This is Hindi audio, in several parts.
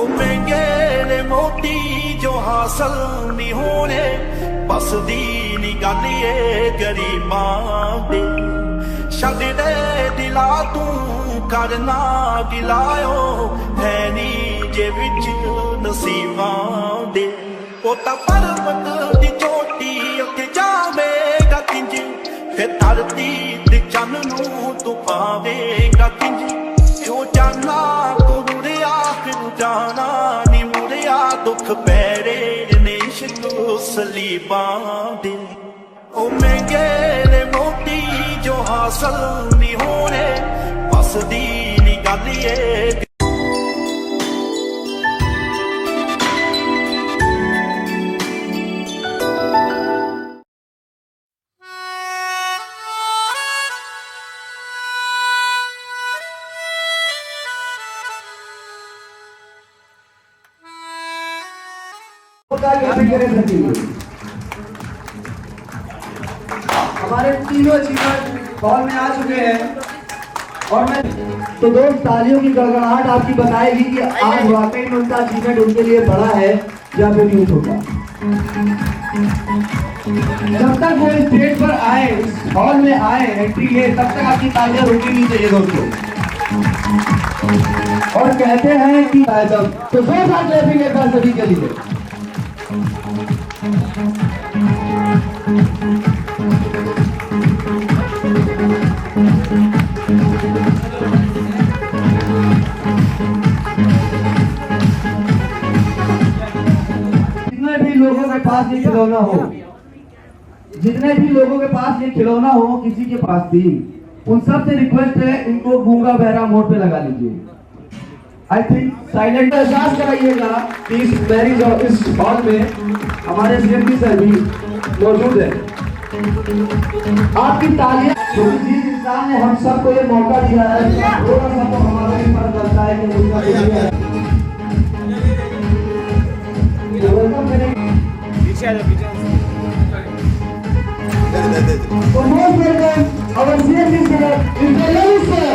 ओ महंगे ने मोती जो हासिल नहीं होने बस दी नी गल ये गरीबां दे छड्ड दे दिला तू करना गिलायो है नी जे विच नसीबां दे पोता पर्वत दी चोटी अगे जावेगा किंज फिर धरती दी चन नू तू पावेगा किंज जो जाना कुड़िया फिर जाना नी मुड़िया दुख पैरे ने इश्क सलीबां दे ओ महंगे ने मोती जो हासिल नहीं होने बस दी नी गल ये हमारे तीनों अचीवमेंट हॉल में आ चुके हैं और मैं तो दोस्त तालियों की गड़गड़ाहट आपकी बताएगी कि आज वाकई में उनका अचीवमेंट उनके लिए बड़ा है या फिर यूथ होगा। जब तक वो स्टेज पर आए, इस हॉल में आए, एंट्री ले, तब तक आपकी तालियां रुकनी नहीं चाहिए दोस्तों। और कहते हैं कि तो जोरदार क्लैपिंग एक बार सभी के लिए। जितने भी लोगों के पास ये खिलौना हो किसी के पास भी, उन सब से रिक्वेस्ट है इनको गूंगा बहरा मोड पे लगा लीजिए। आई थिंक साइलेंट एहसास कराइएगा कि इस मैरिज और इस हॉल में हमारे सीएमडी सर भी मौजूद है। आपकी तालियां, क्योंकि जिस इंसान ने हम सबको ये मौका दिया है थोड़ा सा तो हमारा भी फर्ज बनता है कि उसका वेलकम करेंगे। So most welcome our CMD sir, Mr. sir.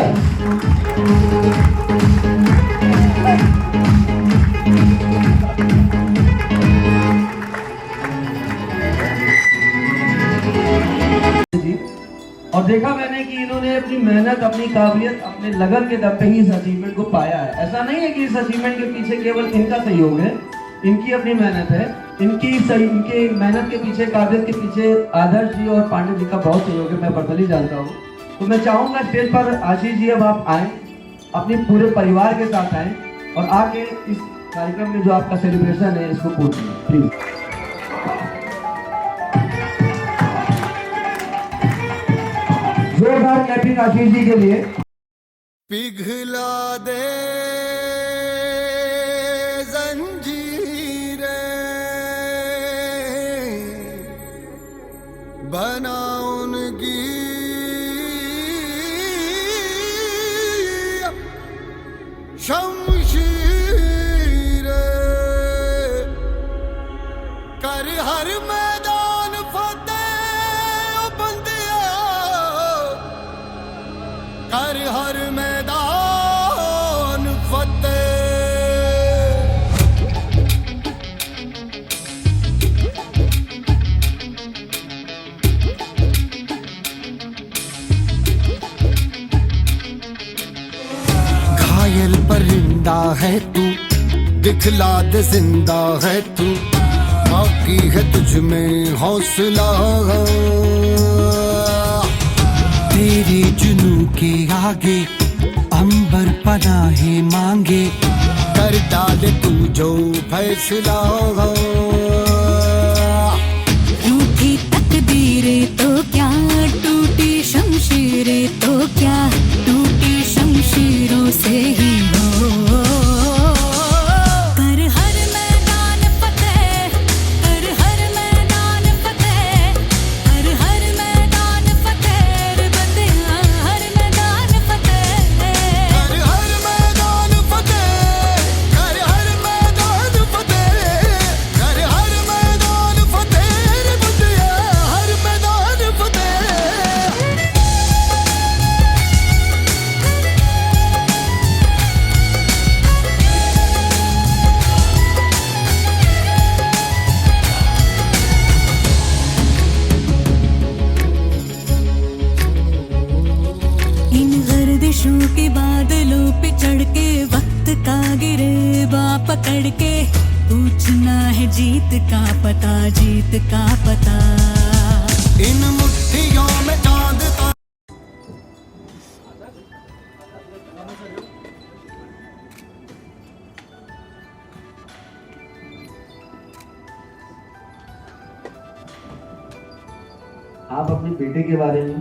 और देखा मैंने कि इन्होंने अपनी मेहनत, अपनी काबिलियत, अपने लगन के दम पे ही इस अचीवमेंट को पाया है। ऐसा नहीं है कि इस अचीवमेंट के पीछे केवल इनका सहयोग है, इनकी अपनी मेहनत है। इनकी मेहनत के पीछे, काबिलियत के पीछे आदर्श जी और पांडे जी का बहुत सहयोग है, मैं पर्सनली जानता हूँ। तो मैं चाहूँगा स्टेज पर आशीष जी अब आप आएँ, अपने पूरे परिवार के साथ आएँ और आके इस कार्यक्रम में जो आपका सेलिब्रेशन है इसको पूर्ण करें प्लीज। जोरदार क्लैपिंग आशीष जी के लिए। पिघला दे बना उनकी शमशीर, कर हर मैदान फतेह बंदिया, कर हर मैदान फतेह। घायल परिंदा है तू, दिखला दे जिंदा है तू, बाकी है तुझ में हौसला। तेरे जुनू के आगे अंबर पनाहे मांगे, कर डाले तू जो फैसला। रूठी तकदीरें तो क्या, टूटी शमशीरें तो क्या, टूटी शमशीरों से ही हो। कर हर मैदान फतेह, कर हर मैदान फतेह, कर हर मैदान फतेह बंदिया, हर मैदान फतेह, कर हर मैदान फतेह, कर हर मैदान फतेह, कर हर पकड़ के पूछना है जीत का पता, जीत का पता। इन मुट्ठियों में चांद ता आप अपने बेटे के बारे में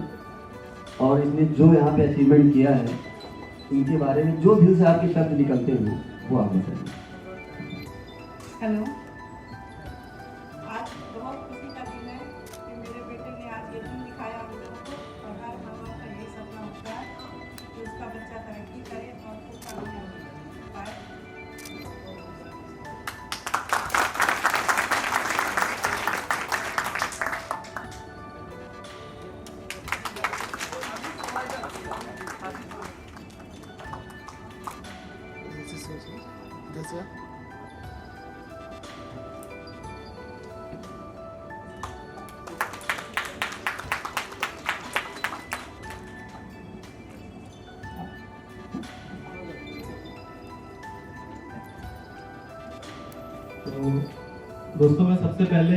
और इसने जो यहाँ पे अचीवमेंट किया है, इनके बारे में जो दिल से आपके शब्द निकलते हैं वो आप बताइए। हेलो, आज बहुत खुशी का दिन है कि मेरे बेटे ने आज ये दिन दिखाया हम लोगों को, और हर माँ बाप का यही सपना होता है कि उसका बच्चा तरक्की करे और खूब कामयाब पाए। तो दोस्तों, मैं सबसे पहले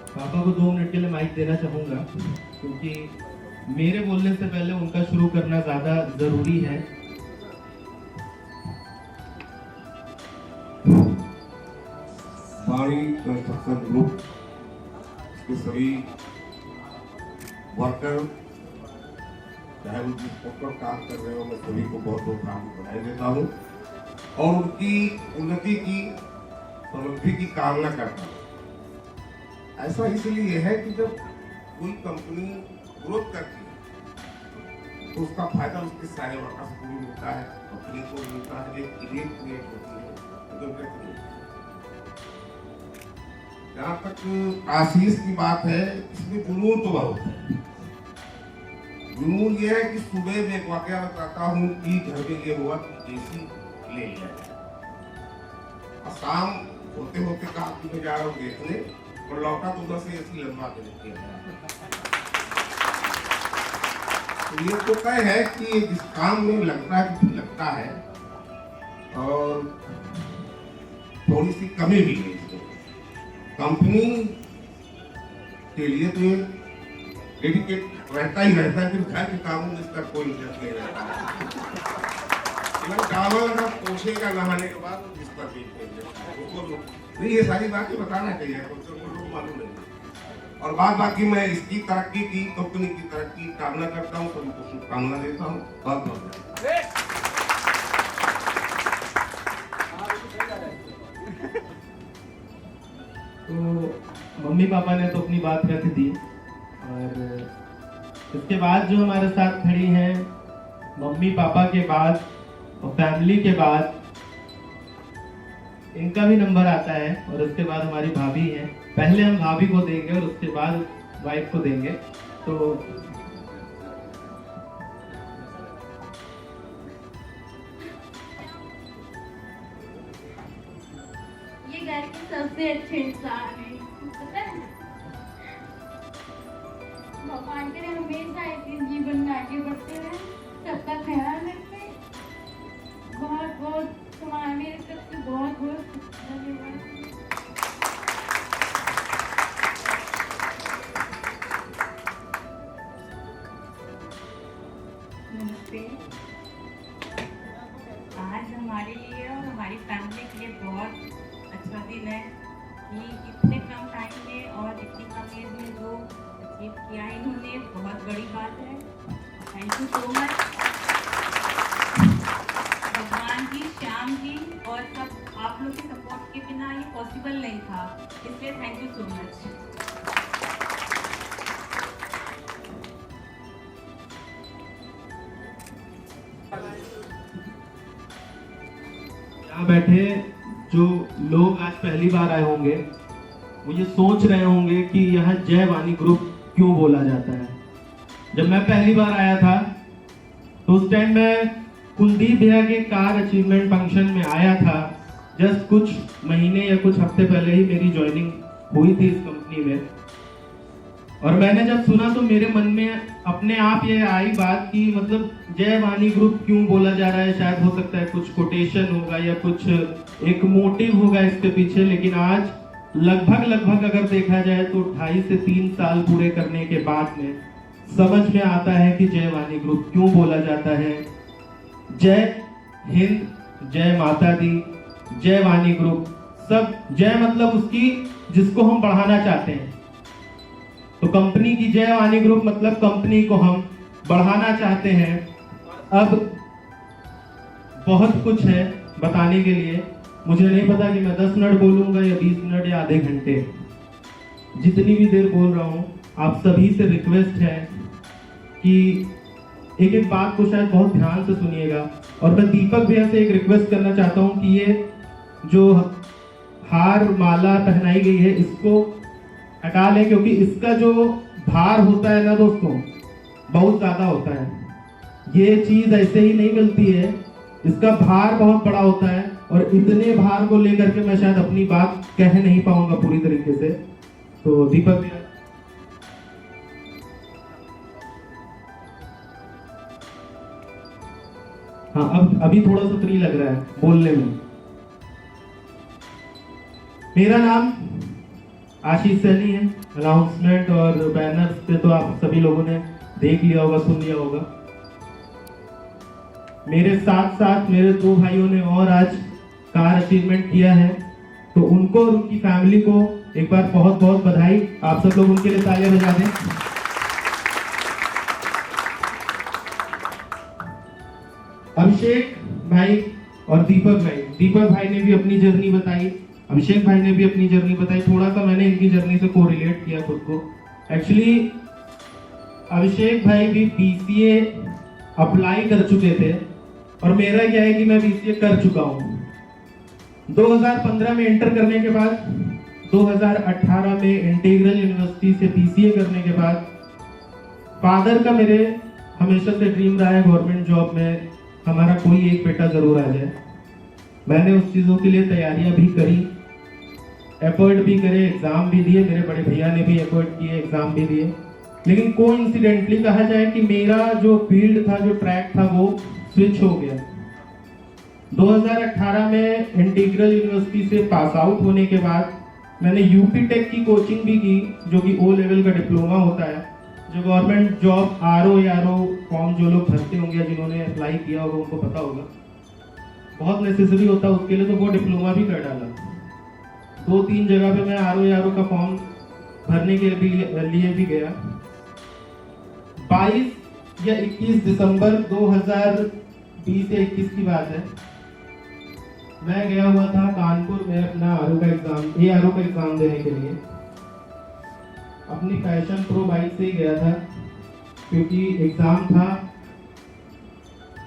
पापा को 2 मिनट के लिए माइक देना चाहूँगा, क्योंकि मेरे बोलने से पहले उनका शुरू करना ज़्यादा ज़रूरी है। वाणी कंस्ट्रक्शन ग्रुप के सभी वर्कर, चाहे वो जिस पद पर काम कर रहे हो, मैं सभी को बहुत बहुत बधाई देता हूँ और उनकी उन्नति की, समृद्धि की कामना करता हूँ। ऐसा इसलिए है कि जब कोई कंपनी ग्रोथ करती है तो उसका फायदा उसके सारे वर्कर्स को भी मिलता है, कंपनी को भी मिलता है, एक इमेज क्रिएट होती है। जहाँ तक आशीष की बात है, इसमें जुनून तो बहुत है। जुनून ये है कि सुबह में एक वाकया बताता हूँ कि घर में ये हुआ कि एसी ले लिया और शाम होते होते कहा कि मैं जा रहा हूँ देखने, और लौटा तो उधर से एसी लंबा के लेके आया। तो ये तो तय है कि जिस काम में लगता है और थोड़ी सी कमी भी है इसमें। कंपनी के लिए तो ये डेडिकेट रहता ही रहता है, फिर घर के कामों में इसका कोई इंटरेस्ट नहीं रहता है। चावल का पोछेगा नहाने के बाद जिस पर नहीं, ये सारी बातें बताना चाहिए, लोग मालूम नहीं। और बाकी मैं इसकी तरक्की की, कंपनी की तरक्की कामना करता हूँ, सभी को शुभकामना देता हूँ। बहुत बहुत तो मम्मी पापा ने तो अपनी बात रख दी, और इसके बाद जो हमारे साथ खड़ी हैं, मम्मी पापा के बाद और फैमिली के बाद इनका भी नंबर आता है, और उसके बाद हमारी भाभी हैं। पहले हम भाभी को देंगे और उसके बाद वाइफ को देंगे। तो ये घर के सबसे अच्छे इंसान है, पता है? भगवान करे हमेशा ऐसे जीवन में आगे बढ़ते रहे, सबका ख्याल रखें। बहुत बहुत तुम्हारे सबसे बहुत बहुत धन्यवाद। नमस्ते। आज हमारे लिए और हमारी फैमिली के लिए बहुत अच्छा दिन है कि इतने कम टाइम में और इतनी कम एज में जो अचीव किया है इन्होंने, बहुत बड़ी बात है। Thank you so much. भगवान जी, श्याम जी और सब आप लोग के सपोर्ट के बिना ये पॉसिबल नहीं था, इसलिए थैंक यू सो मच। यहाँ बैठे जो लोग आज पहली बार आए होंगे, वो ये सोच रहे होंगे कि यहाँ जय वाणी ग्रुप क्यों बोला जाता है। जब मैं पहली बार आया था तो उस टाइम मैं कुलदीप भैया के कार अचीवमेंट फंक्शन में आया था। जस्ट कुछ महीने या कुछ हफ्ते पहले ही मेरी ज्वाइनिंग हुई थी इस कंपनी में, और मैंने जब सुना तो मेरे मन में अपने आप ये आई बात कि मतलब जय वाणी ग्रुप क्यों बोला जा रहा है। शायद हो सकता है कुछ कोटेशन होगा या कुछ एक मोटिव होगा इसके पीछे, लेकिन आज लगभग अगर देखा जाए तो 2.5 से 3 साल पूरे करने के बाद में समझ में आता है कि जय वाणी ग्रुप क्यों बोला जाता है। जय हिंद, जय माता दी, जय वाणी ग्रुप, सब जय मतलब उसकी जिसको हम बढ़ाना चाहते हैं। तो कंपनी की जय वाणी ग्रुप मतलब कंपनी को हम बढ़ाना चाहते हैं। अब बहुत कुछ है बताने के लिए, मुझे नहीं पता कि मैं 10 मिनट बोलूंगा या 20 मिनट या आधे घंटे, जितनी भी देर बोल रहा हूँ। आप सभी से रिक्वेस्ट है कि एक एक बात को शायद बहुत ध्यान से सुनिएगा। और मैं दीपक भैया से एक रिक्वेस्ट करना चाहता हूँ कि ये जो हार माला पहनाई गई है इसको हटा लें, क्योंकि इसका जो भार होता है ना दोस्तों बहुत ज़्यादा होता है। ये चीज़ ऐसे ही नहीं मिलती है, इसका भार बहुत बड़ा होता है और इतने भार को लेकर के मैं शायद अपनी बात कह नहीं पाऊंगा पूरी तरीके से। तो दीपक भैया, हाँ अब अभी थोड़ा सा फ्री लग रहा है बोलने में। मेरा नाम आशीष सैनी है। अनाउंसमेंट और बैनर्स पे तो आप सभी लोगों ने देख लिया होगा, सुन लिया होगा। मेरे साथ साथ मेरे 2 भाइयों ने और आज कार अचीवमेंट किया है, तो उनको और उनकी फैमिली को एक बार बहुत बहुत बधाई। आप सब लोग उनके लिए तालियां बजा दें। अभिषेक भाई और दीपक भाई ने भी अपनी जर्नी बताई, अभिषेक भाई ने भी अपनी जर्नी बताई। थोड़ा सा मैंने इनकी जर्नी से कोरिलेट किया खुद को। एक्चुअली अभिषेक भाई भी BCA अप्लाई कर चुके थे और मेरा क्या है कि मैं BCA कर चुका हूँ। 2015 में एंटर करने के बाद 2018 में इंटीग्रल यूनिवर्सिटी से BCA करने के बाद फादर का मेरे हमेशा से ड्रीम रहा है गवर्नमेंट जॉब में हमारा कोई एक बेटा जरूर आ जाए। मैंने उस चीज़ों के लिए तैयारियां भी करी, एफर्ट भी करे, एग्ज़ाम भी दिए। मेरे बड़े भैया ने भी एफर्ट किए, एग्ज़ाम भी दिए। लेकिन कोइंसिडेंटली कहा जाए कि मेरा जो फील्ड था, जो ट्रैक था, वो स्विच हो गया। 2018 में इंटीग्रल यूनिवर्सिटी से पास आउट होने के बाद मैंने यूपी टेक की कोचिंग भी की, जो कि O लेवल का डिप्लोमा होता है। जो गवर्नमेंट जॉब RO फॉर्म जो लोग भरते होंगे या जिन्होंने अप्लाई किया होगा उनको पता होगा, बहुत नेसेसरी होता है उसके लिए, तो वो डिप्लोमा भी कर डाला। 2-3 जगह पे मैं RO का फॉर्म भरने के लिए भी गया। 22 या 21 दिसंबर 2020 या 21 की बात है, मैं गया हुआ था कानपुर में अपना ARO का एग्जाम देने के लिए। अपनी पैशन प्रो बाइक से ही गया था, क्योंकि एग्जाम था।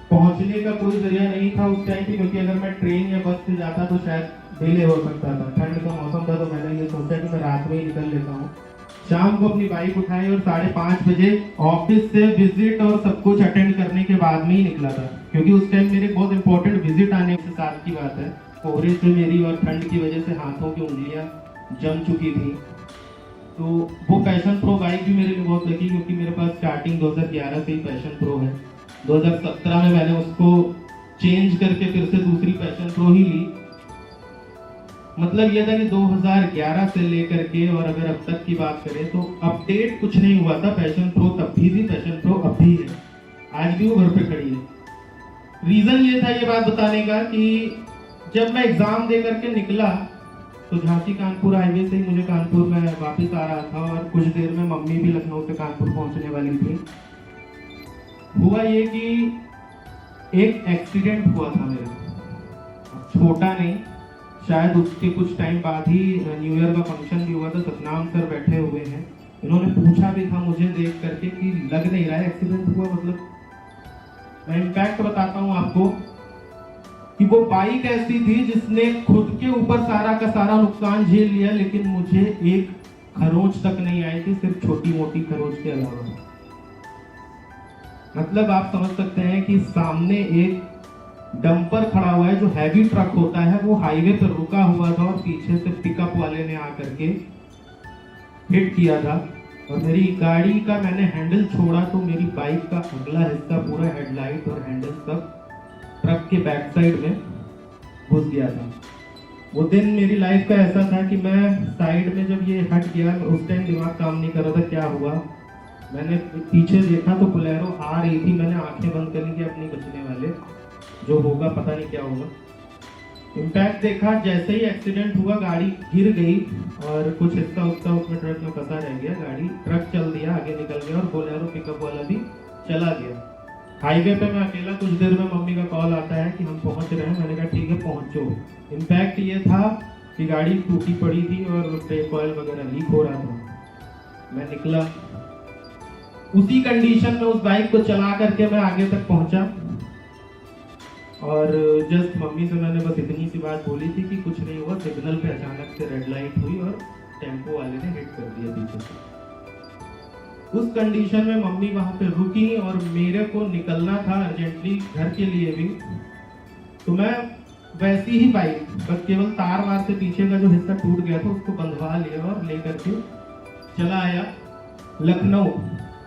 पहुंचने का कोई जरिया नहीं था उस टाइम पे, क्योंकि अगर मैं ट्रेन या बस से जाता तो शायद डिले हो सकता था। ठंड का मौसम था, तो मैंने ये सोचा कि मैं रात में ही निकल लेता हूँ। शाम को अपनी बाइक उठाई और 5:30 बजे ऑफिस से विजिट और सब कुछ अटेंड करने के बाद में ही निकला था, क्योंकि उस टाइम मेरे बहुत इंपॉर्टेंट विजिट आने के साथ की बात है। कोहरे से मेरी और ठंड की वजह से हाथों की उंगलियां जम चुकी थी। तो वो पैशन प्रो बाइक भी मेरे लिए बहुत लगी, क्योंकि मेरे पास स्टार्टिंग 2011 से ही पैशन प्रो है। 2017 में मैंने उसको चेंज करके फिर से दूसरी पैशन प्रो ही ली। मतलब ये था कि 2011 से लेकर के और अगर अब तक की बात करें तो अपडेट कुछ नहीं हुआ था। पैशन प्रो तब भी थी, पैशन प्रो अब भी है, आज भी वो घर पे खड़ी है। रीजन ये था ये बात बताने का कि जब मैं एग्जाम दे करके निकला तो झांसी कानपुर हाईवे से ही मुझे कानपुर में वापस आ रहा था, और कुछ देर में मम्मी भी लखनऊ से कानपुर पहुंचने वाली थी। हुआ ये कि एक एक्सीडेंट हुआ था मेरा, छोटा नहीं, शायद उसके कुछ टाइम बाद ही न्यू ईयर का फंक्शन भी हुआ था। सतनाम सर बैठे हुए हैं, इन्होंने पूछा भी था मुझे देख करके कि लग नहीं रहा है एक्सीडेंट हुआ। मतलब मैं इम्पैक्ट बताता हूँ आपको कि वो बाइक ऐसी थी जिसने खुद के ऊपर सारा का सारा नुकसान झेल लिया, लेकिन मुझे एक खरोंच तक नहीं आई थी, सिर्फ छोटी मोटी खरोंच के अलावा। मतलब आप समझ सकते हैं कि सामने एक डंपर खड़ा हुआ है, जो हैवी ट्रक होता है, वो हाईवे पर रुका हुआ था और पीछे से पिकअप वाले ने आकर के हिट किया था। और मेरी गाड़ी का मैंने हैंडल छोड़ा तो मेरी बाइक का अगला हिस्सा पूरा हेडलाइट और हैंडल सब ट्रक के बैक साइड में घुस गया था। वो दिन मेरी लाइफ का ऐसा था कि मैं साइड में जब ये हट गया, उस टाइम दिमाग काम नहीं कर रहा था क्या हुआ। मैंने पीछे देखा तो बोलेरो आ रही थी, मैंने आंखें बंद कर ली कि अपनी बचने वाले, जो होगा पता नहीं क्या होगा। इम्पैक्ट देखा, जैसे ही एक्सीडेंट हुआ गाड़ी गिर गई और कुछ हिस्सा उसमें ट्रक में फंसा रह गया। गाड़ी ट्रक चल दिया, आगे निकल गया और बोलेरो पिकअप वाला भी चला गया। हाईवे पे मैं अकेला, कुछ देर में मम्मी का कॉल आता है कि हम पहुंच रहे हैं। मैंने कहा ठीक है पहुंचो। इम्पैक्ट ये था कि गाड़ी टूटी पड़ी थी और ब्रेक ऑयल वगैरह लीक हो रहा था। मैं निकला, उसी कंडीशन में उस बाइक को चला करके मैं आगे तक पहुंचा और जस्ट मम्मी से मैंने बस इतनी सी बात बोली थी कि कुछ नहीं हुआ। सिग्नल पे अचानक से रेड लाइट हुई और टेम्पो वाले ने हिट कर दिया पीछे से। उस कंडीशन में मम्मी वहां पे रुकी और मेरे को निकलना था अर्जेंटली घर के लिए भी। तो मैं वैसी ही बाइक, बस केवल तार वार से पीछे का जो हिस्सा टूट गया था उसको बंधवा लिया और लेकर के चला आया लखनऊ।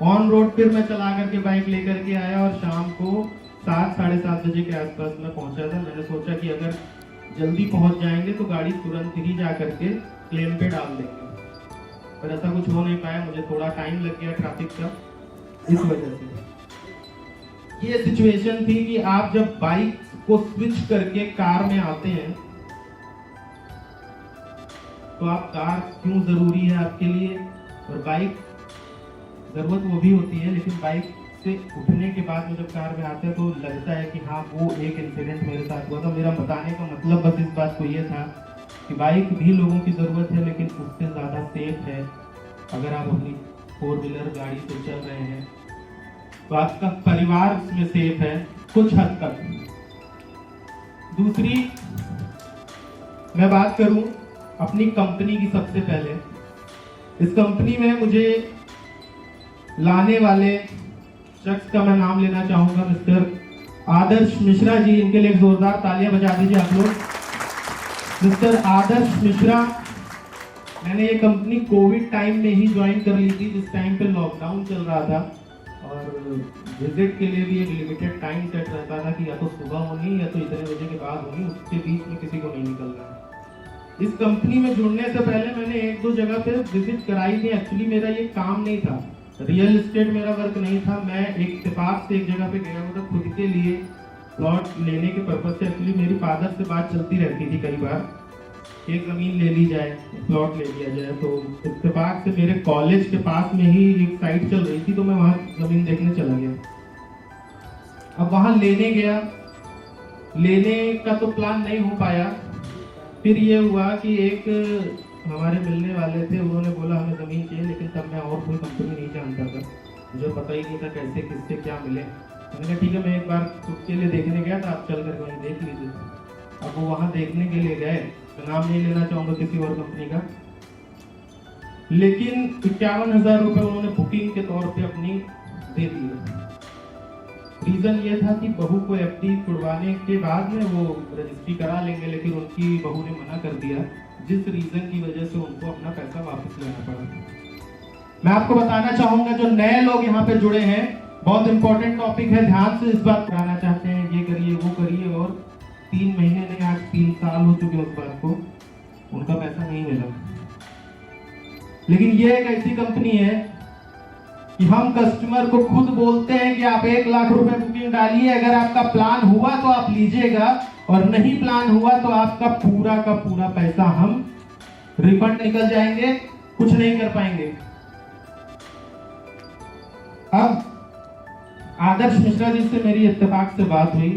ऑन रोड फिर मैं चला करके बाइक लेकर के आया और शाम को 7 साढ़े 7 बजे के आसपास में पहुंचा था। मैंने सोचा कि अगर जल्दी पहुंच जाएंगे तो गाड़ी तुरंत ही जा करके क्लेम पे डाल देंगे, पर ऐसा कुछ हो नहीं पाया। मुझे थोड़ा टाइम लग गया ट्रैफिक का, इस वजह से। ये सिचुएशन थी कि आप जब बाइक को स्विच करके कार में आते हैं तो आप कार क्यों जरूरी है आपके लिए, और बाइक जरूरत वो भी होती है, लेकिन बाइक से उठने के बाद में जब कार में आते हैं तो लगता है कि हाँ वो एक इंसिडेंट मेरे साथ हुआ था। मेरा बताने का मतलब बस इस बात को ये था कि बाइक भी लोगों की ज़रूरत है, लेकिन उससे ज़्यादा सेफ है अगर आप अपनी 4 व्हीलर गाड़ी से चल रहे हैं तो आपका परिवार उसमें सेफ है कुछ हद तक। दूसरी मैं बात करूं अपनी कंपनी की। सबसे पहले इस कंपनी में मुझे लाने वाले शख्स का मैं नाम लेना चाहूंगा, मिस्टर आदर्श मिश्रा जी। इनके लिए जोरदार तालियां बजा दीजिए आप लोग। मिस्टर आदर्श मिश्रा, मैंने ये कंपनी कोविड टाइम में ही ज्वाइन कर ली थी, जिस टाइम पे लॉकडाउन चल रहा था और विजिट के लिए भी एक लिमिटेड टाइम सेट रहता था कि या तो सुबह होनी या तो इतने बजे के बाद होनी, उसके बीच में किसी को नहीं निकलना है। इस कंपनी में जुड़ने से पहले मैंने 1-2 जगह पे विजिट कराई थी। एक्चुअली मेरा ये काम नहीं था, रियल एस्टेट मेरा वर्क नहीं था। मैं एक इत्तेफाक से एक जगह पे गया हुआ था खुद के लिए प्लॉट लेने के पर्पज से। एक्चुअली मेरी फादर से बात चलती रहती थी कई बार, एक ज़मीन ले ली जाए, प्लॉट ले लिया जाए। तो इत्तेफाक से मेरे कॉलेज के पास में ही एक साइट चल रही थी, तो मैं वहाँ ज़मीन देखने चला गया। अब वहाँ लेने गया, लेने का तो प्लान नहीं हो पाया। फिर ये हुआ कि एक हमारे मिलने वाले थे, उन्होंने बोला हमें ज़मीन चाहिए, लेकिन तब मैं और कोई कंपनी नहीं जानता था, मुझे पता ही नहीं था कैसे किससे क्या मिले। मैंने कहा ठीक है, मैं एक बार खुद के लिए देखने गया था, आप चल कर वहीं देख लीजिए। अब वो वहाँ देखने के लिए गए, तो नाम नहीं लेना चाहूँगा किसी और कंपनी का, लेकिन 51,000 रुपये उन्होंने बुकिंग के तौर पे अपनी दे दिए। रीज़न ये था कि बहू को एफडी तुड़वाने के बाद में वो रजिस्ट्री करा लेंगे, लेकिन उनकी बहू ने मना कर दिया, जिस रीज़न की वजह से उनको अपना पैसा वापस लेना पड़ा। मैं आपको बताना चाहूँगा, जो नए लोग यहाँ पे जुड़े हैं, बहुत इंपॉर्टेंट टॉपिक है, ध्यान से इस बात कराना चाहते हैं, ये करिए वो करिए, और 3 महीने नहीं आज 3 साल हो चुके उस बात को, उनका पैसा नहीं मिला। लेकिन ये एक ऐसी कंपनी है कि हम कस्टमर को खुद बोलते हैं कि आप 1 लाख रुपए बुकिंग डालिए, अगर आपका प्लान हुआ तो आप लीजिएगा, और नहीं प्लान हुआ तो आपका पूरा का पूरा पैसा हम रिफंड निकल जाएंगे, कुछ नहीं कर पाएंगे। अब आदर्श मिश्रा जी से मेरी इत्तेफाक से बात हुई।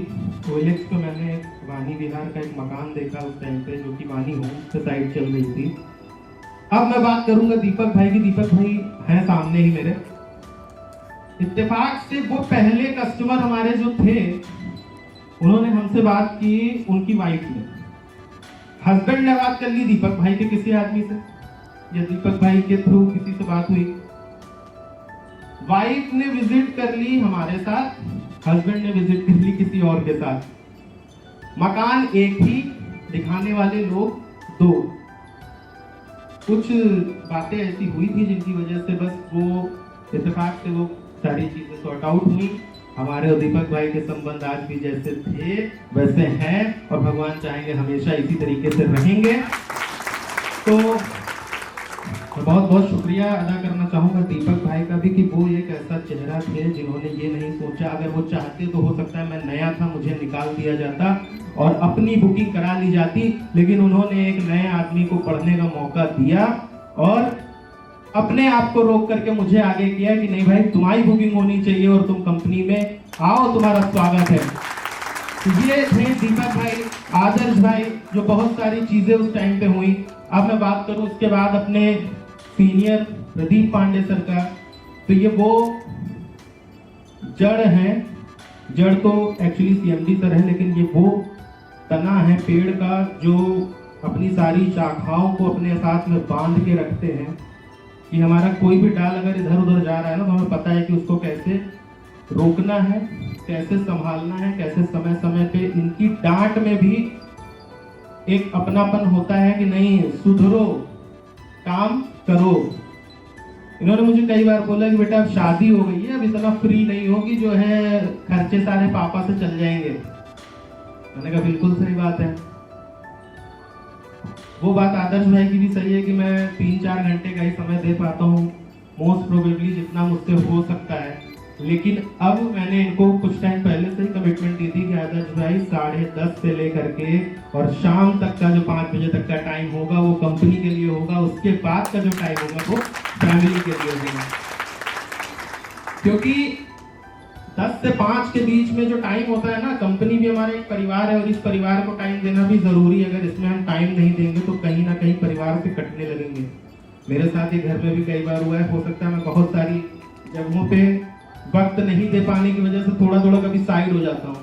ओएलएक्स पे मैंने वानी विहार का एक मकान देखा उस टाइम पे, जो कि वानी होम से साइड चल रही थी। अब मैं बात करूंगा दीपक भाई की। दीपक भाई हैं सामने ही मेरे। इत्तेफाक से वो पहले कस्टमर हमारे जो थे, उन्होंने हमसे बात की, उनकी वाइफ ने, हस्बैंड ने बात कर ली दीपक भाई के किसी आदमी से, या दीपक भाई के थ्रू किसी से बात हुई। वाइफ ने विजिट कर ली हमारे साथ, हस्बैंड ने विजिट कर ली किसी और के साथ। मकान एक ही, दिखाने वाले लोग 2। कुछ बातें ऐसी हुई थी जिनकी वजह से बस वो इत्तेफाक से वो सारी चीज़ें सॉर्ट आउट हुई। हमारे और दीपक भाई के संबंध आज भी जैसे थे वैसे हैं और भगवान चाहेंगे हमेशा इसी तरीके से रहेंगे। तो मैं बहुत बहुत शुक्रिया अदा करना चाहूँगा दीपक भाई का भी कि वो एक ऐसा चेहरा थे जिन्होंने ये नहीं सोचा, अगर वो चाहते तो हो सकता है मैं नया था, मुझे निकाल दिया जाता और अपनी बुकिंग करा ली जाती, लेकिन उन्होंने एक नए आदमी को पढ़ने का मौका दिया और अपने आप को रोक करके मुझे आगे किया कि नहीं भाई तुम्हारी बुकिंग होनी चाहिए और तुम कंपनी में आओ, तुम्हारा स्वागत है। तो ये थे दीपक भाई, आदर्श भाई, जो बहुत सारी चीजें उस टाइम पे हुई। अब मैं बात करूं उसके बाद अपने सीनियर प्रदीप पांडे सर का, तो ये वो जड़ हैं, जड़ तो एक्चुअली सीएमडी सर है, लेकिन ये वो तना है पेड़ का जो अपनी सारी शाखाओं को अपने साथ में बांध के रखते हैं कि हमारा कोई भी डाल अगर इधर उधर जा रहा है ना तो हमें पता है कि उसको कैसे रोकना है, कैसे संभालना है, कैसे समय समय पे इनकी डांट में भी एक अपनापन होता है कि नहीं सुधरो, काम करो। इन्होंने मुझे कई बार बोला कि बेटा अब शादी हो गई है, अब इतना फ्री नहीं होगी, जो है खर्चे सारे पापा से चल जाएंगे। मैंने कहा बिल्कुल सही बात है। वो बात आदर्श भाई की भी सही है कि मैं 3-4 घंटे का ही समय दे पाता हूँ, मोस्ट प्रोबेबली जितना मुझसे हो सकता है, लेकिन अब मैंने इनको कुछ टाइम पहले से ही कमिटमेंट दी थी कि आदर्श भाई 10:30 से लेकर के और शाम तक का जो 5 बजे तक का टाइम होगा वो कंपनी के लिए होगा, उसके बाद का जो टाइम होगा वो फैमिली के लिए होगा। क्योंकि 10 से 5 के बीच में जो टाइम होता है ना, कंपनी भी हमारा एक परिवार है और इस परिवार को टाइम देना भी जरूरी है। अगर इसमें हम टाइम नहीं देंगे तो कहीं ना कहीं परिवार से कटने लगेंगे। मेरे साथ ही घर में भी कई बार हुआ है, हो सकता है मैं बहुत सारी जगहों पे वक्त नहीं दे पाने की वजह से थोड़ा थोड़ा कभी साइड हो जाता हूँ।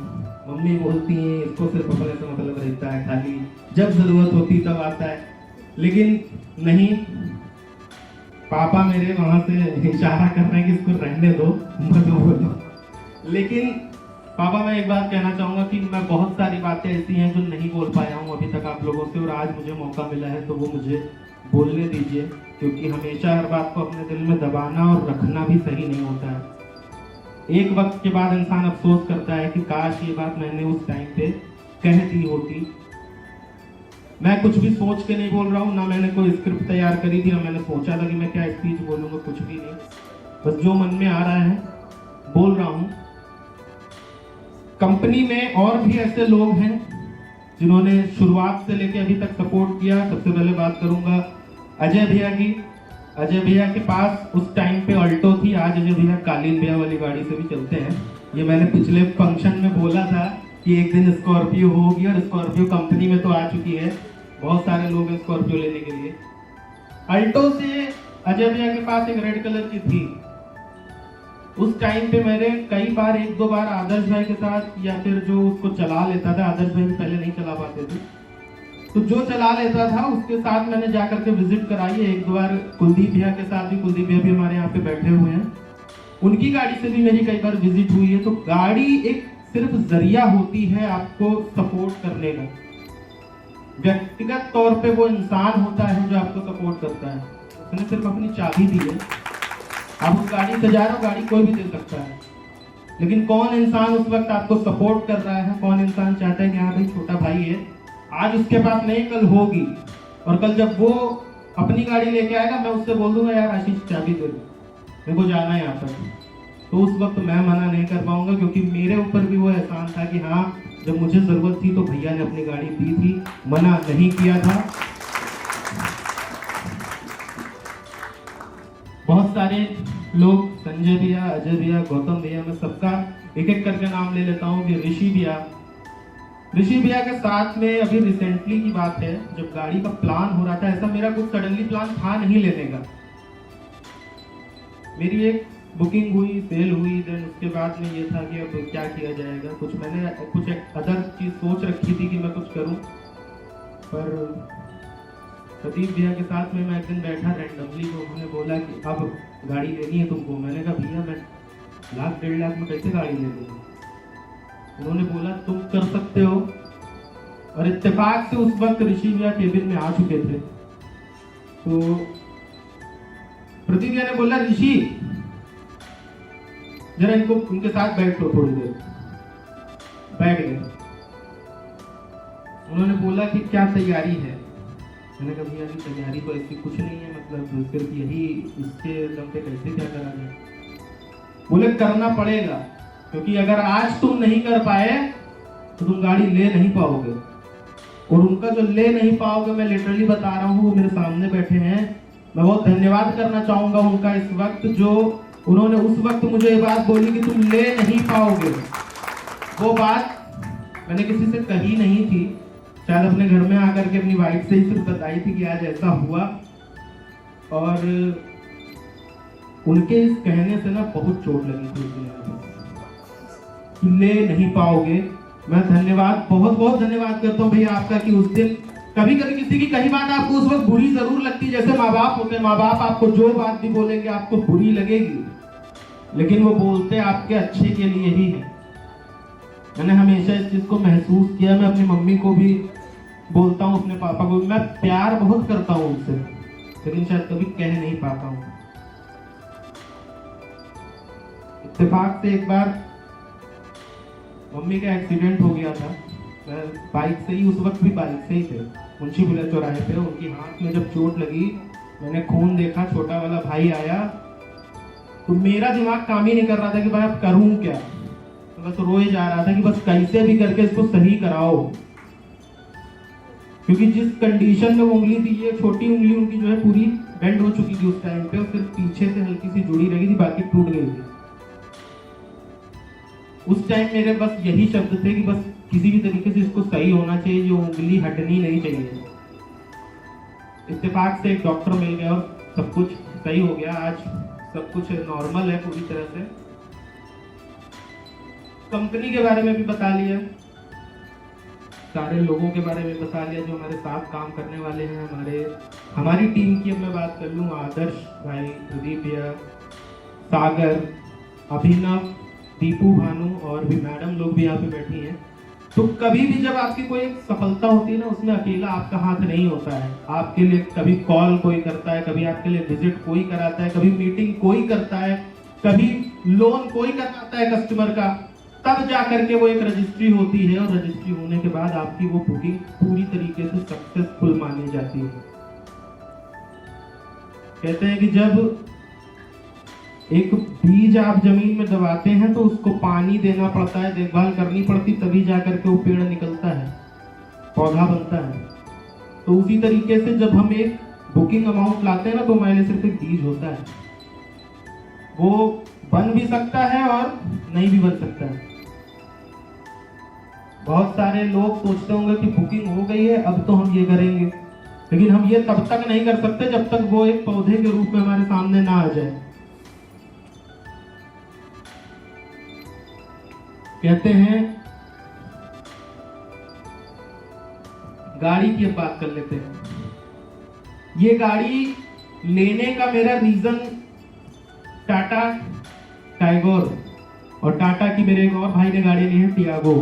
मम्मी बोलती हैं इसको सिर्फ अपने से मतलब रहता है, खाली जब जरूरत होती तब आता है, लेकिन नहीं, पापा मेरे वहां से इशारा कर रहे हैं कि इसको रहने दो, मत बोलो। लेकिन पापा मैं एक बात कहना चाहूंगा कि मैं बहुत सारी बातें ऐसी हैं जो नहीं बोल पाया हूँ अभी तक आप लोगों से, और आज मुझे मौका मिला है तो वो मुझे बोलने दीजिए, क्योंकि हमेशा हर बात को अपने दिल में दबाना और रखना भी सही नहीं होता है। एक वक्त के बाद इंसान अफसोस करता है कि काश ये बात मैंने उस टाइम पे कह दी होती। मैं कुछ भी सोच के नहीं बोल रहा हूँ, ना मैंने कोई स्क्रिप्ट तैयार करी थी, ना मैंने सोचा था कि मैं क्या स्पीच बोलूँगा, कुछ भी नहीं, बस जो मन में आ रहा है बोल रहा हूँ। कंपनी में और भी ऐसे लोग हैं जिन्होंने शुरुआत से लेकर अभी तक सपोर्ट किया। सबसे पहले बात करूंगा अजय भैया की। अजय भैया के पास उस टाइम पे अल्टो थी, आज अजय भैया कालीन भैया वाली गाड़ी से भी चलते हैं। ये मैंने पिछले फंक्शन में बोला था कि एक दिन स्कॉर्पियो होगी, और स्कॉर्पियो कंपनी में तो आ चुकी है, बहुत सारे लोग हैं स्कॉर्पियो लेने के लिए। अल्टो से अजय भैया के पास एक रेड कलर की थी। उस टाइम पे मैंने कई बार 1-2 बार आदर्श भाई के साथ, या फिर जो उसको चला लेता था, आदर्श भाई भी पहले नहीं चला पाते थे, तो जो चला लेता था उसके साथ मैंने जाकर के विजिट कराई है। 1-2 बार कुलदीप भैया के साथ भी, कुलदीप भैया भी हमारे यहाँ पे बैठे हुए हैं, उनकी गाड़ी से भी मेरी कई बार विजिट हुई है। तो गाड़ी एक सिर्फ जरिया होती है आपको सपोर्ट करने का, व्यक्तिगत तौर पे वो इंसान होता है जो आपको सपोर्ट करता है। उसने सिर्फ अपनी चाबी दी है, आप उस गाड़ी से जा रहे हो, गाड़ी कोई भी दे सकता है, लेकिन कौन इंसान उस वक्त आपको सपोर्ट कर रहा है, कौन इंसान चाहता है कि हाँ भाई छोटा भाई है, आज उसके पास नहीं कल होगी, और कल जब वो अपनी गाड़ी लेके आएगा मैं उससे बोल दूंगा यार आशीष चाबी दे दो, मेरे को जाना है यहाँ पर, तो उस वक्त मैं मना नहीं कर पाऊंगा, क्योंकि मेरे ऊपर भी वो एहसान था कि हाँ जब मुझे जरूरत थी तो भैया ने अपनी गाड़ी दी थी, मना नहीं किया था। बहुत सारे लोग, संजय भैया, अजय भैया, गौतम भैया, मैं सबका एक एक करके नाम ले लेता हूँ कि ऋषि भैया के साथ में अभी रिसेंटली की बात है, जब गाड़ी का प्लान हो रहा था, ऐसा मेरा कुछ सडनली प्लान था नहीं लेने का, मेरी एक बुकिंग हुई, सेल हुई, देन उसके बाद में ये था कि अब क्या किया जाएगा, कुछ मैंने कुछ एक अदर चीज सोच रखी थी कि मैं कुछ करूं, पर प्रदीप भैया के साथ में मैं एक दिन बैठा रैंडमली, तो उन्होंने बोला कि अब गाड़ी लेनी है तुमको। मैंने कहा भैया मैं 1-1.5 लाख में कैसे गाड़ी ले लूँगा। उन्होंने बोला तुम कर सकते हो, और इत्तेफाक से उस वक्त ऋषि भैया केबिन में आ चुके थे। तो प्रतिज्ञा ने बोला, ऋषि जरा इनको उनके साथ बैठ लो थोड़ी देर। बैठ गए। उन्होंने बोला कि क्या तैयारी है। मैंने कहा भैया की तैयारी तो ऐसी कुछ नहीं है, मतलब सिर्फ यही, इसके दम पे कैसे क्या करा जाए। बोले करना पड़ेगा, क्योंकि अगर आज तुम नहीं कर पाए तो तुम गाड़ी ले नहीं पाओगे। और उनका जो ले नहीं पाओगे, मैं लिटरली बता रहा हूँ, वो मेरे सामने बैठे हैं। मैं बहुत धन्यवाद करना चाहूंगा उनका इस वक्त, जो उन्होंने उस वक्त मुझे ये बात बोली कि तुम ले नहीं पाओगे। वो बात मैंने किसी से कही नहीं थी, शायद अपने घर में आकर के अपनी वाइफ से ही सिर्फ बताई थी कि आज ऐसा हुआ। और उनके इस कहने से ना बहुत चोट लगी थी कि ले नहीं पाओगे। मैं धन्यवाद, बहुत बहुत धन्यवाद करता हूँ भैया आपका कि उस दिन कभी कभी किसी की कही बात आपको उस वक्त बुरी जरूर लगती है। जैसे माँ बाप होते हैं, माँ बाप आपको जो बात भी बोलेंगे आपको बुरी लगेगी, लेकिन वो बोलते आपके अच्छे के लिए ही है। मैंने हमेशा इस चीज को महसूस किया। मैं अपनी मम्मी को भी बोलता हूँ, अपने पापा को भी। मैं प्यार बहुत करता हूँ उनसे, लेकिन शायद कभी कह नहीं पाता हूँ। इत्तेफाक से एक बार मम्मी का एक्सीडेंट हो गया था। मैं बाइक से ही, उस वक्त भी बाइक से ही थे, मुंशी पुलिया चौराहे पे। उनकी हाथ में जब चोट लगी, मैंने खून देखा, छोटा वाला भाई आया, तो मेरा दिमाग काम ही नहीं कर रहा था कि भाई अब करूं क्या। तो बस रोए जा रहा था कि बस कैसे भी करके इसको सही कराओ, क्योंकि जिस कंडीशन में वो उंगली थी, ये छोटी उंगली उनकी जो है पूरी बेंड हो चुकी थी उस टाइम पे, और सिर्फ पीछे से हल्की सी जुड़ी रही थी, बाकी टूट गई थी। उस टाइम मेरे बस यही शब्द थे कि बस किसी भी तरीके से इसको सही होना चाहिए, जो उंगली हटनी नहीं चाहिए। इत्तेफाक से एक डॉक्टर मिल गया और सब कुछ सही हो गया। आज सब कुछ नॉर्मल है पूरी तरह से। कंपनी के बारे में भी बता लिया, सारे लोगों के बारे में बता लिया जो हमारे साथ काम करने वाले हैं। हमारी टीम की अब मैं बात कर लूँ, आदर्श भाई, प्रदीप भैया, सागर, अभिनव, दीपू, भानु और भी मैडम लोग भी यहाँ पे बैठी हैं। तो कभी भी जब आपकी कोई सफलता होती है ना, उसमें अकेला आपका हाथ नहीं होता है। आपके लिए कभी कॉल कोई करता है, कभी आपके लिए विजिट कोई कराता है, कभी मीटिंग कोई करता है, कभी लोन कोई कराता है कस्टमर का, तब जा करके वो एक रजिस्ट्री होती है। और रजिस्ट्री होने के बाद आपकी वो बुकिंग पूरी तरीके से सक्सेसफुल मानी जाती है। कहते हैं कि जब एक बीज आप जमीन में दबाते हैं तो उसको पानी देना पड़ता है, देखभाल करनी पड़ती, तभी जाकर के वो पेड़ निकलता है, पौधा बनता है। तो उसी तरीके से जब हम एक बुकिंग अमाउंट लाते हैं ना, तो हमारे लिए सिर्फ एक बीज होता है। वो बन भी सकता है और नहीं भी बन सकता है। बहुत सारे लोग सोचते होंगे कि बुकिंग हो गई है, अब तो हम ये करेंगे, लेकिन हम ये तब तक नहीं कर सकते जब तक वो एक पौधे के रूप में हमारे सामने ना आ जाए। कहते हैं, गाड़ी की अब बात कर लेते हैं। ये गाड़ी लेने का मेरा रीजन टाटा टाइगोर, और टाटा की मेरे एक और भाई ने गाड़ी ली है टियागो।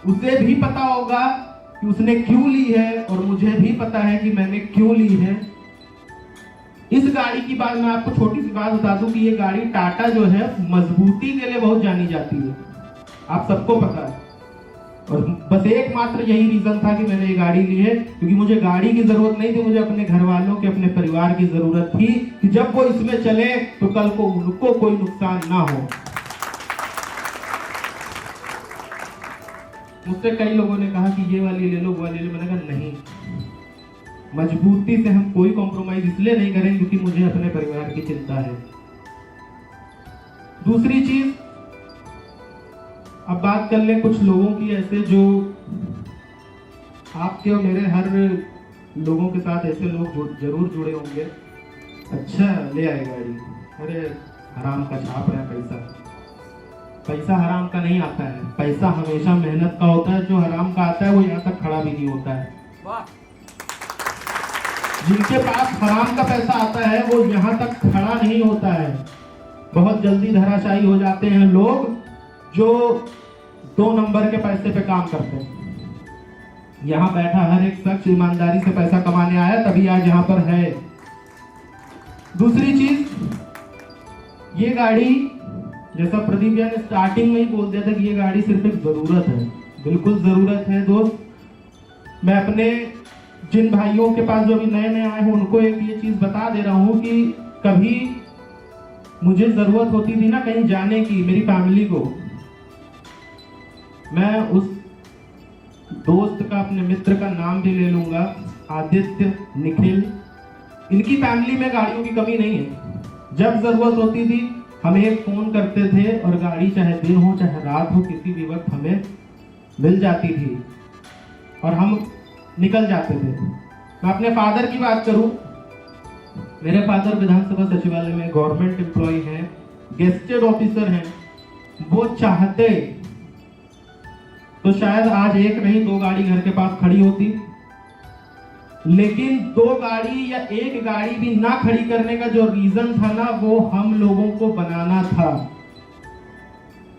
उसे भी पता होगा कि उसने क्यों ली है, और मुझे भी पता है कि मैंने क्यों ली है। इस गाड़ी की बात मैं आपको छोटी सी बात बता दूं कि ये गाड़ी टाटा जो है मजबूती के लिए बहुत जानी जाती है, आप सबको पता है। और बस एकमात्र यही रीजन था कि मैंने ये गाड़ी ली है, क्योंकि मुझे गाड़ी की जरूरत नहीं थी, मुझे अपने घर वालों के, अपने परिवार की जरूरत थी कि जब वो इसमें चले तो कल को उनको कोई नुकसान ना हो। मुझसे कई लोगों ने कहा कि ये वाली ले लो, वो वाली ले लो। मैंने कहा नहीं, मजबूती से हम कोई कॉम्प्रोमाइज इसलिए नहीं करेंगे क्योंकि मुझे अपने परिवार की चिंता है। दूसरी चीज, अब बात कर ले कुछ लोगों की ऐसे जो आपके और मेरे हर लोगों के साथ ऐसे लोग जरूर जुड़े होंगे। अच्छा ले आए गाड़ी, अरे हराम का छाप रहा है पैसा। पैसा हराम का नहीं आता है, पैसा हमेशा मेहनत का होता है। जो हराम का आता है वो यहाँ तक खड़ा भी नहीं होता है। जिनके पास हराम का पैसा आता है वो यहाँ तक खड़ा नहीं होता है। बहुत जल्दी धराशायी हो जाते हैं लोग जो 2 नंबर के पैसे पे काम करते हैं। यहाँ बैठा हर एक शख्स ईमानदारी से पैसा कमाने आया, तभी आज यहाँ पर है। दूसरी चीज, ये गाड़ी, जैसा प्रदीप भैया ने स्टार्टिंग में ही बोल दिया था कि ये गाड़ी सिर्फ एक जरूरत है, बिल्कुल जरूरत है दोस्त। मैं अपने जिन भाइयों के पास जो अभी नए नए आए हैं उनको एक ये चीज बता दे रहा हूँ कि कभी मुझे जरूरत होती थी ना कहीं जाने की, मेरी फैमिली को, मैं उस दोस्त का, अपने मित्र का नाम भी ले लूंगा, आदित्य, निखिल, इनकी फैमिली में गाड़ियों की कमी नहीं है। जब जरूरत होती थी हमें एक फोन करते थे और गाड़ी चाहे दिन हो चाहे रात हो किसी भी वक्त हमें मिल जाती थी और हम निकल जाते थे। मैं अपने फादर की बात करूं, मेरे फादर विधानसभा सचिवालय में गवर्नमेंट एम्प्लॉय हैं, गेस्टेड ऑफिसर हैं। वो चाहते तो शायद आज एक नहीं 2 गाड़ी घर के पास खड़ी होती, लेकिन 2 गाड़ी या 1 गाड़ी भी ना खड़ी करने का जो रीजन था ना, वो हम लोगों को बनाना था।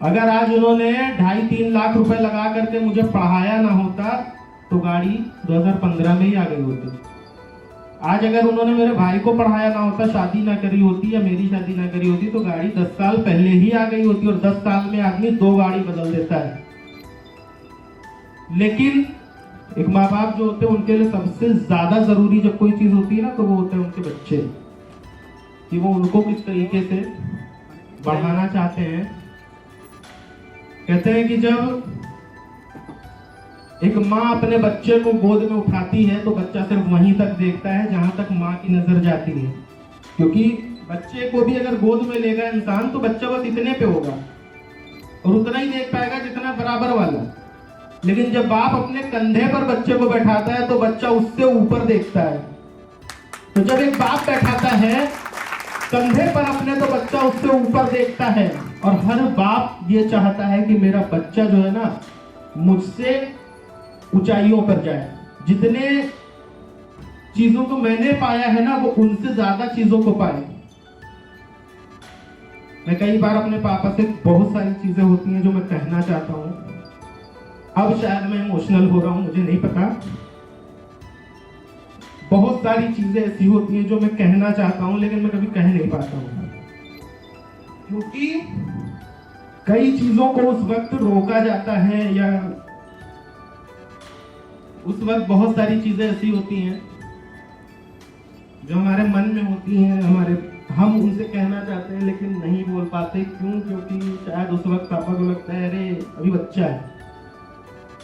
अगर आज उन्होंने 2.5-3 लाख रुपए लगा करके मुझे पढ़ाया ना होता तो गाड़ी 2015 में ही आ गई होती। आज अगर उन्होंने मेरे भाई को पढ़ाया ना होता, शादी ना करी होती या मेरी शादी ना करी होती, तो गाड़ी 10 साल पहले ही आ गई होती। और 10 साल में आदमी 2 गाड़ी बदल देता है। लेकिन एक माँ बाप जो होते हैं उनके लिए सबसे ज्यादा जरूरी जब कोई चीज होती है ना, तो वो होते हैं उनके बच्चे, कि वो उनको किस तरीके से बढ़ाना चाहते हैं। कहते हैं कि जब एक माँ अपने बच्चे को गोद में उठाती है तो बच्चा सिर्फ वहीं तक देखता है जहां तक माँ की नजर जाती है, क्योंकि बच्चे को भी अगर गोद में लेगा इंसान तो बच्चा बस इतने पे होगा और उतना ही देख पाएगा जितना बराबर वाला। लेकिन जब बाप अपने कंधे पर बच्चे को बैठाता है तो बच्चा उससे ऊपर देखता है। तो जब एक बाप बैठाता है कंधे पर अपने तो बच्चा उससे ऊपर देखता है। और हर बाप ये चाहता है कि मेरा बच्चा जो है ना मुझसे ऊंचाइयों पर जाए। जितने चीजों को मैंने पाया है ना वो उनसे ज्यादा चीजों को पाए। मैं कई बार अपने पापा से बहुत सारी चीजें होती हैं जो मैं कहना चाहता हूं। अब शायद मैं इमोशनल हो रहा हूं, मुझे नहीं पता। बहुत सारी चीजें ऐसी होती हैं जो मैं कहना चाहता हूं लेकिन मैं कभी कह नहीं पाता हूं, क्योंकि कई चीजों को उस वक्त रोका जाता है या उस वक्त बहुत सारी चीजें ऐसी होती हैं जो हमारे मन में होती हैं, हम उनसे कहना चाहते हैं लेकिन नहीं बोल पाते। क्यों? क्योंकि शायद उस वक्त पापा को लगता है अरे अभी बच्चा है।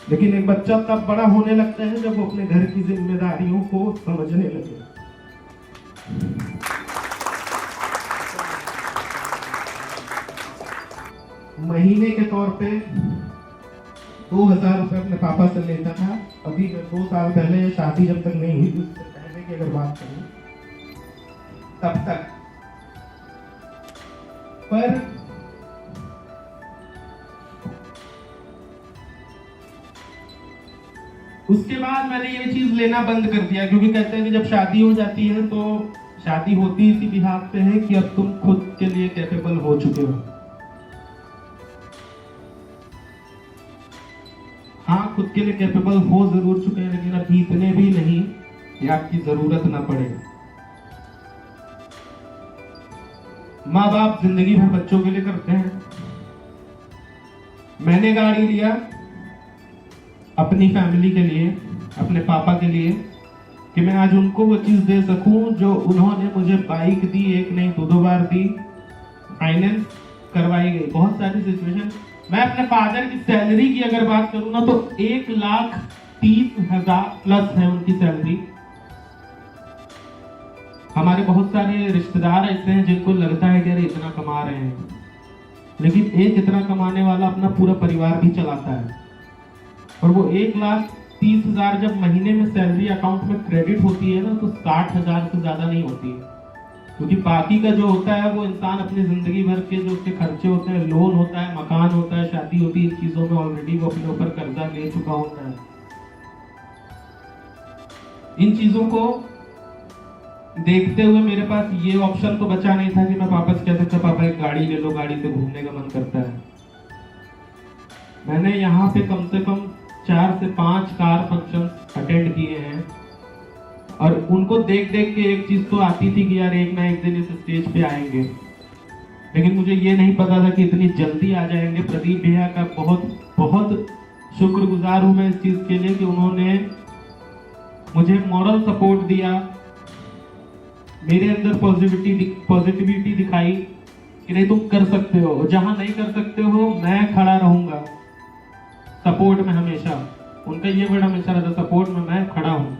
लेकिन एक बच्चा तब बड़ा होने लगता है जब वो अपने घर की जिम्मेदारियों को समझने लगे। महीने के तौर पे 2000 रुपए अपने पापा से लेता था। अभी 2 साल पहले शादी जब तक नहीं हुई उससे पहले की अगर बात करूं तब तक। पर उसके बाद मैंने ये चीज लेना बंद कर दिया, क्योंकि कहते हैं कि जब शादी हो जाती है तो शादी होती इसी बिहाफ पे है कि अब तुम खुद के लिए कैपेबल हो चुके हो। हाँ, खुद के लिए कैपेबल हो जरूर चुके हैं, लेकिन अभी इतने भी नहीं कि आपकी जरूरत ना पड़े। माँ बाप जिंदगी भर बच्चों के लिए करते हैं। मैंने गाड़ी लिया अपनी फैमिली के लिए, अपने पापा के लिए, कि मैं आज उनको वो चीज दे सकूं जो उन्होंने मुझे बाइक दी, एक नहीं 2 बार दी, फाइनेंस करवाई गई। बहुत सारी सिचुएशन। मैं अपने फादर की सैलरी की अगर बात करूं ना तो 1,30,000 प्लस है उनकी सैलरी। हमारे बहुत सारे रिश्तेदार ऐसे हैं जिनको लगता है कि अरे इतना कमा रहे हैं, लेकिन एक इतना कमाने वाला अपना पूरा परिवार भी चलाता है। और वो 1,30,000 जब महीने में सैलरी अकाउंट में क्रेडिट होती है ना तो 60,000 से ज्यादा नहीं होती है, क्योंकि बाकी का जो होता है वो इंसान अपनी जिंदगी भर के जो उसके खर्चे होते हैं, लोन होता है, मकान होता है, शादी होती है, इन चीजों में ऑलरेडी वो अपने ऊपर कर्जा ले चुका होता है। इन चीजों को देखते हुए मेरे पास ये ऑप्शन तो बचा नहीं था कि मैं पापा से कह सकता पापा एक गाड़ी ले लो, गाड़ी से घूमने का मन करता है। मैंने यहाँ पे कम से कम 4 से 5 कार फंक्शन अटेंड किए हैं और उनको देख देख के एक चीज तो आती थी कि यार एक ना एक दिन इस स्टेज पे आएंगे, लेकिन मुझे ये नहीं पता था कि इतनी जल्दी आ जाएंगे। प्रदीप भैया का बहुत बहुत शुक्रगुजार हूँ मैं इस चीज के लिए कि उन्होंने मुझे मॉरल सपोर्ट दिया, मेरे अंदर पॉजिटिविटी दिखाई कि नहीं तुम कर सकते हो, जहां नहीं कर सकते हो मैं खड़ा रहूंगा सपोर्ट में हमेशा। उनका ये वर्ड हमेशा रहता, सपोर्ट में मैं खड़ा हूं।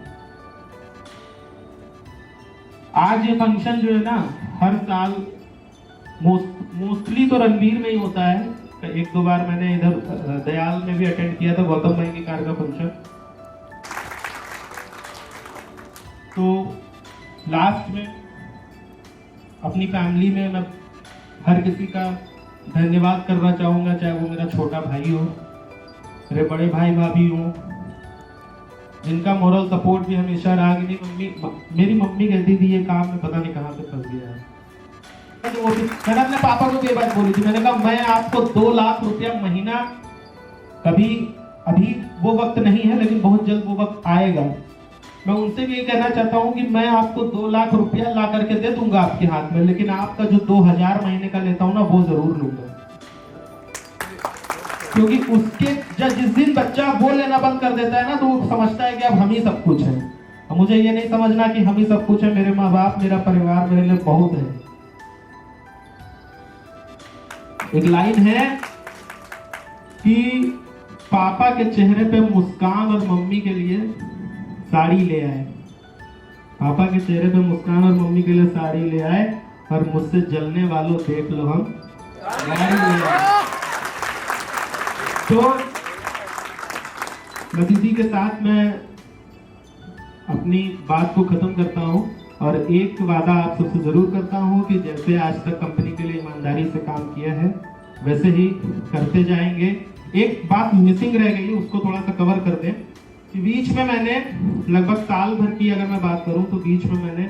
आज ये फंक्शन जो है ना हर साल मोस्टली तो रणवीर में ही होता है, एक दो बार मैंने इधर दयाल में भी अटेंड किया था, गौतम भाई की कार का फंक्शन। तो लास्ट में अपनी फैमिली में मैं हर किसी का धन्यवाद करना चाहूँगा, चाहे वो मेरा छोटा भाई हो, मेरे बड़े भाई भाभी हो, जिनका मोरल सपोर्ट भी हमेशा रहा। मेरी मम्मी कहती थी ये काम में पता नहीं कहाँ से फंस गया है। मैंने अपने पापा को ये बात बोली थी, मैंने कहा मैं आपको 2 लाख रुपया महीना, कभी अभी वो वक्त नहीं है लेकिन बहुत जल्द वो वक्त आएगा, मैं उनसे भी ये कहना चाहता हूँ कि मैं आपको 2 लाख रुपया ला करके दे दूंगा आपके हाथ में, लेकिन आपका जो 2000 महीने का लेता हूँ ना वो जरूर लूंगा। क्योंकि उसके जिस दिन बच्चा वो लेना बंद कर देता है ना तो वो समझता है कि अब हम ही सब कुछ है। और मुझे ये नहीं समझना कि हम ही सब कुछ है, मेरे माँ बाप, मेरा परिवार मेरे लिए बहुत है। एक लाइन है कि पापा के चेहरे पे मुस्कान और मम्मी के लिए साड़ी ले आए, पापा के चेहरे पे मुस्कान और मम्मी के लिए साड़ी ले आए, और मुझसे जलने वालों देख लो हम गाड़ी ले आए। तो बस इसी के साथ मैं अपनी बात को खत्म करता हूं, और एक वादा आप सबसे जरूर करता हूं कि जैसे आज तक कंपनी के लिए ईमानदारी से काम किया है वैसे ही करते जाएंगे। एक बात मिसिंग रह गई, उसको थोड़ा सा कवर कर दें कि बीच में मैंने लगभग साल भर की अगर मैं बात करूं तो बीच में मैंने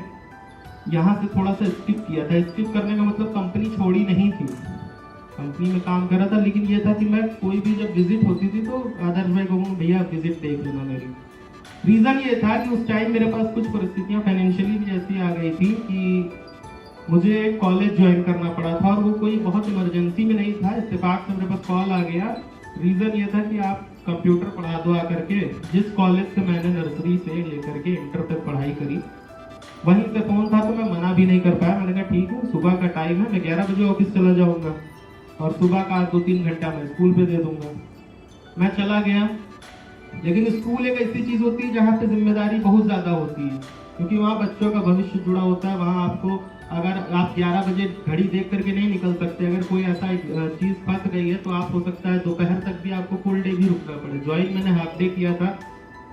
यहाँ से थोड़ा सा स्किप किया था। स्किप करने का मतलब कंपनी छोड़ी नहीं थी, कंपनी में काम कर रहा था, लेकिन ये था कि मैं कोई भी जब विजिट होती थी तो आदर्श भाई को भैया विजिट देख लेना मेरी। रीज़न ये था कि उस टाइम मेरे पास कुछ परिस्थितियाँ फाइनेंशियली भी ऐसी आ गई थी कि मुझे कॉलेज ज्वाइन करना पड़ा था, और वो कोई बहुत इमरजेंसी में नहीं था, इत्तेफाक से मेरे पास कॉल आ गया। रीज़न ये था कि आप कंप्यूटर पढ़ा दो आकर के। जिस कॉलेज से मैंने नर्सरी से लेकर के इंटर तक पढ़ाई करी वहीं से फ़ोन था, तो मैं मना भी नहीं कर पाया। मैंने कहा ठीक है, सुबह का टाइम है, मैं 11 बजे ऑफिस चला जाऊँगा और सुबह का 2-3 घंटा मैं स्कूल पे दे दूँगा। मैं चला गया, लेकिन स्कूल एक ऐसी चीज़ होती है जहाँ पे जिम्मेदारी बहुत ज़्यादा होती है, क्योंकि वहाँ बच्चों का भविष्य जुड़ा होता है। वहाँ आपको, अगर आप 11 बजे घड़ी देख करके नहीं निकल सकते, अगर कोई ऐसा चीज़ फंस गई है तो आप हो सकता है दोपहर तक भी आपको फुल डे भी रुकना पड़े। ज्वाइन मैंने हाफ डे किया था,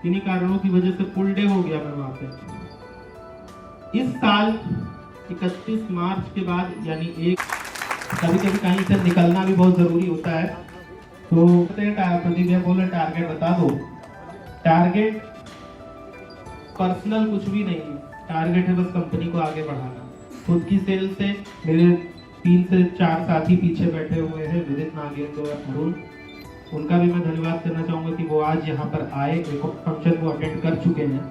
किन्हीं कारणों की वजह से फुल डे हो गया मैं वहाँ पे। इस साल 31 मार्च के बाद, यानी कभी कभी कहीं से निकलना भी बहुत ज़रूरी होता है, तो प्रदीप भैया बोले टारगेट बता दो। टारगेट पर्सनल कुछ भी नहीं, टारगेट है बस कंपनी को आगे बढ़ाना। खुद की सेल से मेरे 3 से 4 साथी पीछे बैठे हुए हैं, विदित, नागेंद्र और अरुण, उनका भी मैं धन्यवाद करना चाहूँगा कि वो आज यहाँ पर आए, एक फंक्शन को अटेंड कर चुके हैं।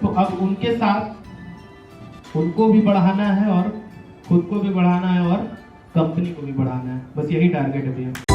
तो अब उनके साथ उनको भी बढ़ाना है और खुद को भी बढ़ाना है और कंपनी को भी बढ़ाना है, बस यही टारगेट है भैया।